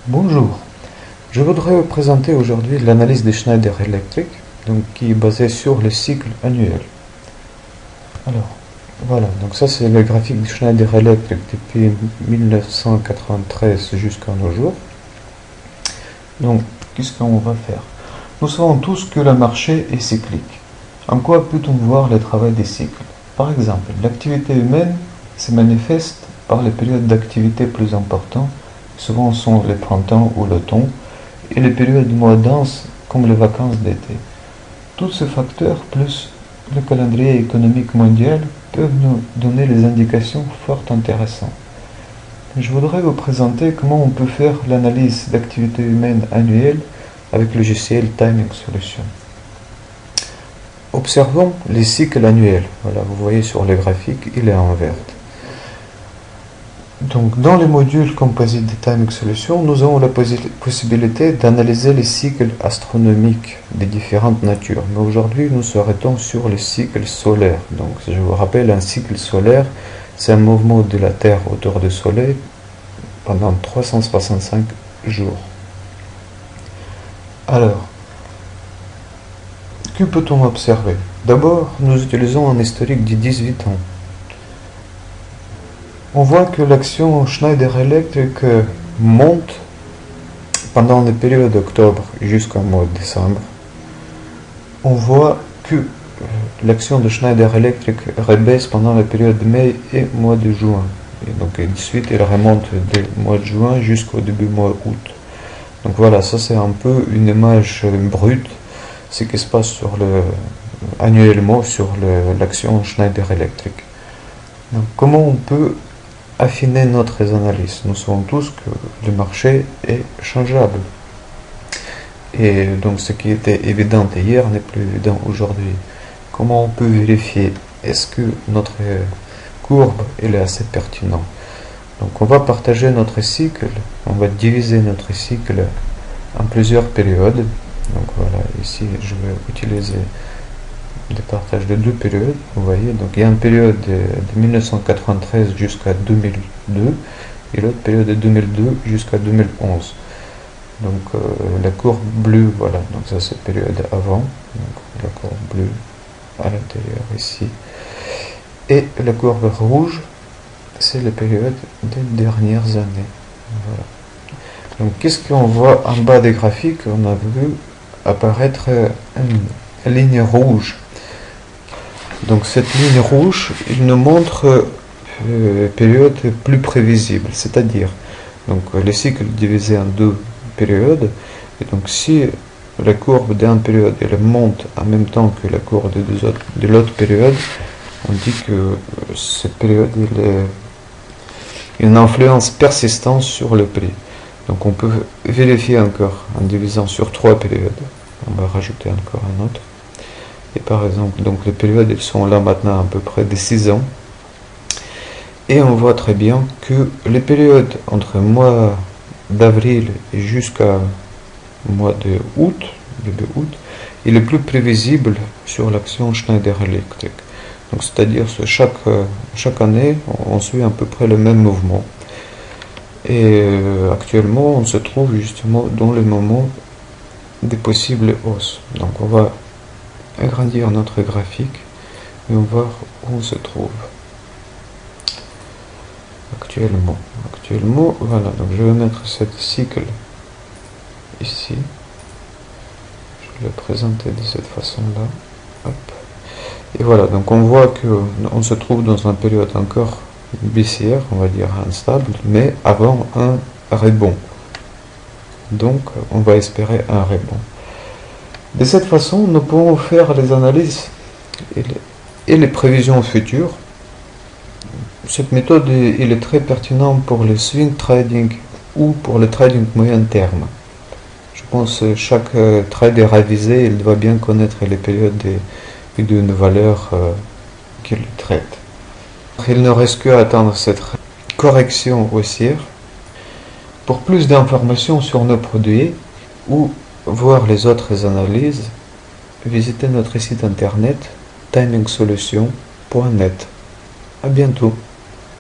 Bonjour, je voudrais vous présenter aujourd'hui l'analyse de Schneider Electric, qui est basée sur le cycle annuel. Alors, voilà, donc ça c'est le graphique de Schneider Electric depuis 1993 jusqu'à nos jours. Donc, qu'est-ce qu'on va faire? Nous savons tous que le marché est cyclique. En quoi peut-on voir le travail des cycles? Par exemple, l'activité humaine se manifeste par les périodes d'activité plus importantes, souvent sont le printemps ou l'automne, et les périodes moins denses comme les vacances d'été. Tous ces facteurs, plus le calendrier économique mondial, peuvent nous donner des indications fort intéressantes. Je voudrais vous présenter comment on peut faire l'analyse d'activité humaine annuelle avec le logiciel Timing Solution. Observons les cycles annuels. Voilà, vous voyez sur le graphique, il est en vert. Donc, dans les modules composites de Timing Solution, nous avons la possibilité d'analyser les cycles astronomiques de différentes natures. Mais aujourd'hui, nous s'arrêtons sur le cycle solaire. Donc, je vous rappelle, un cycle solaire, c'est un mouvement de la Terre autour du Soleil pendant 365 jours. Alors, que peut-on observer? D'abord, nous utilisons un historique de 18 ans. On voit que l'action Schneider Electric monte pendant la période d'octobre jusqu'au mois de décembre. On voit que l'action de Schneider Electric rebaisse pendant la période de mai et mois de juin. Et donc ensuite, elle remonte du mois de juin jusqu'au début mois d'août. Donc voilà, ça c'est un peu une image brute, ce qui se passe annuellement sur l'action Schneider Electric. Donc, comment on peut affiner notre analyse? Nous savons tous que le marché est changeable. Et donc ce qui était évident hier n'est plus évident aujourd'hui. Comment on peut vérifier? Est-ce que notre courbe est assez pertinente? Donc on va partager notre cycle, on va diviser notre cycle en plusieurs périodes. Donc voilà, ici je vais utiliser le partage de deux périodes, vous voyez, donc il y a une période de 1993 jusqu'à 2002 et l'autre période de 2002 jusqu'à 2011. Donc la courbe bleue, voilà, donc ça c'est la période avant, donc la courbe bleue à l'intérieur ici, et la courbe rouge, c'est la période des dernières années. Voilà. Donc qu'est-ce qu'on voit en bas des graphiques? On a vu apparaître une ligne rouge. Donc cette ligne rouge, il nous montre période plus prévisible, c'est-à-dire donc le cycle divisé en deux périodes. Et donc si la courbe d'une période elle monte en même temps que la courbe de l'autre période, on dit que cette période elle a une influence persistante sur le prix. Donc on peut vérifier encore en divisant sur trois périodes. On va rajouter encore un autre. Et par exemple, donc les périodes elles sont là maintenant à peu près de 6 ans. Et on voit très bien que les périodes entre mois d'avril et jusqu'à mois de août, début août, il est plus prévisible sur l'action Schneider Electric. Donc c'est-à-dire que chaque année, on suit à peu près le même mouvement. Et actuellement, on se trouve justement dans le moment des possibles hausses. Donc on va agrandir notre graphique et on va voir où on se trouve actuellement. Voilà, donc je vais mettre ce cycle ici. Je vais le présenter de cette façon-là. Hop. Et voilà, donc on voit que on se trouve dans une période encore baissière, on va dire instable, mais avant un rebond. Donc on va espérer un rebond. De cette façon, nous pouvons faire les analyses et les prévisions futures. Cette méthode elle est très pertinente pour le swing trading ou pour le trading moyen terme. Je pense que chaque trader avisé il doit bien connaître les périodes d'une valeur qu'il traite. Il ne reste qu'à attendre cette correction haussière. Pour plus d'informations sur nos produits ou voir les autres analyses, visitez notre site internet timingsolution.net. À bientôt.